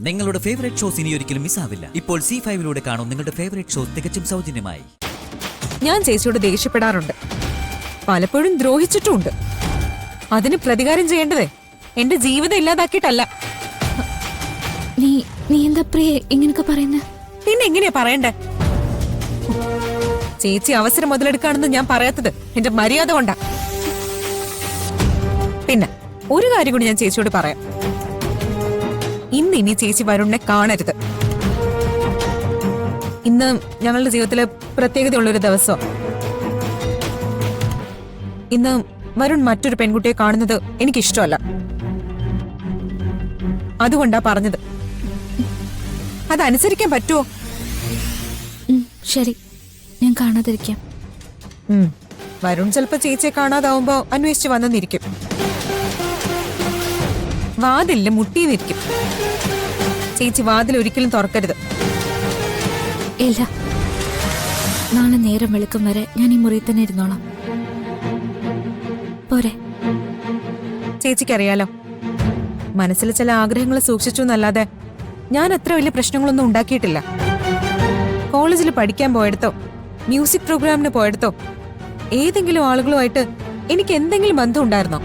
നിങ്ങളുടെ favourite shows ഇനി ഒരിക്കലും മിസ്സാവില്ല. ഇപ്പോൾ C5 കാണും നിങ്ങളുടെ ഫേവറേറ്റ് ഷോസ് തികച്ചും സൗജന്യമായി. ഞാൻ ചേച്ചിയോട് ദേഷ്യപ്പെടാറുണ്ട്, പലപ്പോഴും ദ്രോഹിച്ചിട്ടുമുണ്ട്. അതിന് പ്രതികാരം ചെയ്യേണ്ടത് എന്റെ ജീവിതം ഇല്ലാതാക്കിയിട്ടല്ല. നീ എന്താ പ്രിയ ഇങ്ങനൊക്കെ പറയുന്നത്? പിന്നെ എങ്ങനെയാ പറയണ്ടേ? ചേച്ചി അവസരം മുതലെടുക്കാണെന്ന് ഞാൻ പറയാത്തത് എന്റെ മര്യാദ കൊണ്ടാ. പിന്നെ ഒരു കാര്യം കൂടി ഞാൻ ചേച്ചിയോട് പറയാം. ഇനി ചേച്ചി വരുണിനെ കാണരുത്. ഇന്ന് ഞങ്ങളുടെ ജീവിതത്തിലെ പ്രത്യേകതയുള്ളൊരു ദിവസം. ഇന്ന് വരുൺ മറ്റൊരു പെൺകുട്ടിയെ കാണുന്നത് എനിക്കിഷ്ടമല്ല. അതുകൊണ്ടാ പറഞ്ഞത്. അതനുസരിക്കാൻ പറ്റുമോ? ശരി, ഞാൻ കാണാതിരിക്കാം. വരുൺ ചിലപ്പോ ചേച്ചിയെ കാണാതാവുമ്പോ അന്വേഷിച്ച് വന്നെന്നിരിക്കും. വാതിലില് മുട്ടിന്നിരിക്കും. ചേച്ചി വാതിൽ ഒരിക്കലും തുറക്കരുത്. ഇല്ല, നാളെ നേരം വെളുക്കും വരെ ഞാൻ ഈ മുറിയിൽ തന്നെ ഇരുന്നോളാം. പോരെ? ചേച്ചിക്കറിയാലോ, മനസ്സിൽ ചില ആഗ്രഹങ്ങൾ സൂക്ഷിച്ചു എന്നല്ലാതെ ഞാൻ അത്ര വലിയ പ്രശ്നങ്ങളൊന്നും ഉണ്ടാക്കിയിട്ടില്ല. കോളേജിൽ പഠിക്കാൻ പോയെടുത്തോ മ്യൂസിക് പ്രോഗ്രാമിന് പോയെടുത്തോ ഏതെങ്കിലും ആളുകളുമായിട്ട് എനിക്ക് എന്തെങ്കിലും ബന്ധം ഉണ്ടായിരുന്നോ?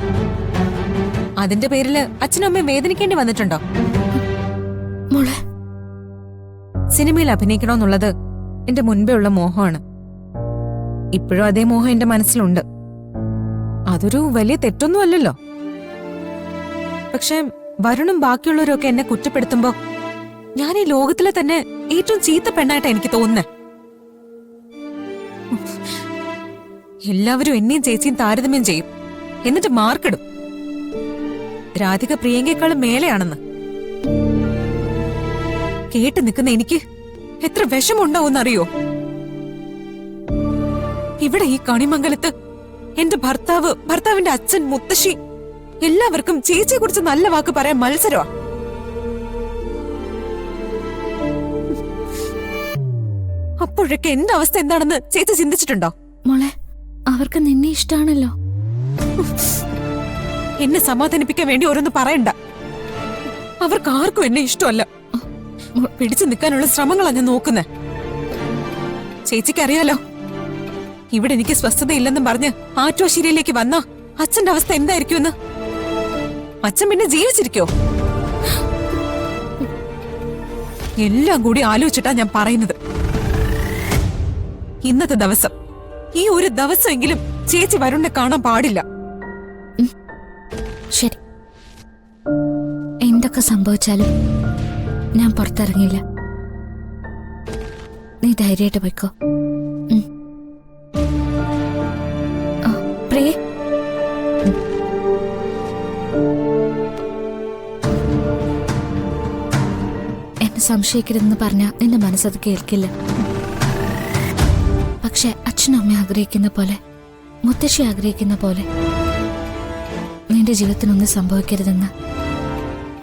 അതിന്റെ പേരില് അച്ഛനും അമ്മയും വേദനിക്കേണ്ടി വന്നിട്ടുണ്ടോ? മോളെ, സിനിമയിൽ അഭിനയിക്കണമെന്നുള്ളത് എന്റെ മുൻപേ ഉള്ള മോഹമാണ്. ഇപ്പോഴും അതേ മോഹം എന്റെ മനസ്സിലുണ്ട്. അതൊരു വലിയ തെറ്റൊന്നും അല്ലല്ലോ. പക്ഷെ വരുണും ബാക്കിയുള്ളവരും ഒക്കെ എന്നെ കുറ്റപ്പെടുത്തുമ്പോ ഞാൻ ഈ ലോകത്തിലെ തന്നെ ഏറ്റവും ചീത്ത പെണ്ണായിട്ടാ എനിക്ക് തോന്നുന്നേ. എല്ലാവരും എന്നെയും ചേച്ചിയും താരതമ്യം ചെയ്യും, എന്നിട്ട് മാർക്കിടും. രാധിക പ്രിയങ്കയെക്കാളും മേലെയാണെന്ന് കേട്ട് നിൽക്കുന്ന എനിക്ക് എത്ര വിഷമുണ്ടാവുമെന്നറിയോ? ഇവിടെ ഈ കണിമംഗലത്ത് എന്റെ ഭർത്താവിന്റെ അച്ഛൻ, മുത്തശ്ശി എല്ലാവർക്കും ചേച്ചിയെ കുറിച്ച് നല്ല വാക്ക് പറയാൻ മത്സരമാ. അപ്പോഴൊക്കെ എന്റെ അവസ്ഥ എന്താണെന്ന് ചേച്ചി ചിന്തിച്ചിട്ടുണ്ടോ? മോളെ, അവർക്ക് നിന്നെ ഇഷ്ടാണല്ലോ. എന്നെ സമാധാനിപ്പിക്കാൻ വേണ്ടി ഓരോന്ന് പറയണ്ട. അവർക്ക് ആർക്കും എന്നെ ഇഷ്ടമല്ല. പിടിച്ചു നിൽക്കാനുള്ള ശ്രമങ്ങളാ ഞാൻ നോക്കുന്നേ. ചേച്ചിക്കറിയാലോ, ഇവിടെ എനിക്ക് സ്വസ്ഥതയില്ലെന്നും പറഞ്ഞ് ആറ്റുവാശ്ശേരിയിലേക്ക് വന്ന അച്ഛന്റെ അവസ്ഥ എന്തായിരിക്കുമെന്ന്. അച്ഛൻ പിന്നെ ജീവിച്ചിരിക്കോ? എല്ലാം കൂടി ആലോചിച്ചിട്ടാ ഞാൻ പറയുന്നത്. ഇന്നത്തെ ദിവസം, ഈ ഒരു ദിവസമെങ്കിലും ചേച്ചി വരുണിനെ കാണാൻ പാടില്ല. ശരി, എന്തൊക്കെ സംഭവിച്ചാലും ഞാൻ പുറത്തിറങ്ങില്ല. നീ ധൈര്യമായിട്ട് പോയിക്കോ. പ്രിയേ, എന്നെ സംശയിക്കരുതെന്ന് പറഞ്ഞാ നിന്റെ മനസ്സത് കേൾക്കില്ല. പക്ഷെ അച്ഛനും അമ്മ ആഗ്രഹിക്കുന്ന പോലെ, മുത്തശ്ശി ആഗ്രഹിക്കുന്ന പോലെ നിന്റെ ജീവിതത്തിനൊന്നും സംഭവിക്കരുതെന്ന്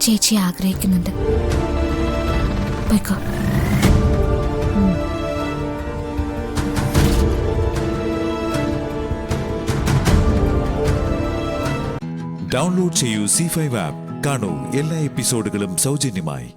ചേച്ചി ആഗ്രഹിക്കുന്നുണ്ട്. പോയിക്കോ. ഡൗൺലോഡ് ചെയ്യൂ C5 ആപ്പ്. കാണൂ എല്ലാ എപ്പിസോഡുകളും സൗജന്യമായി.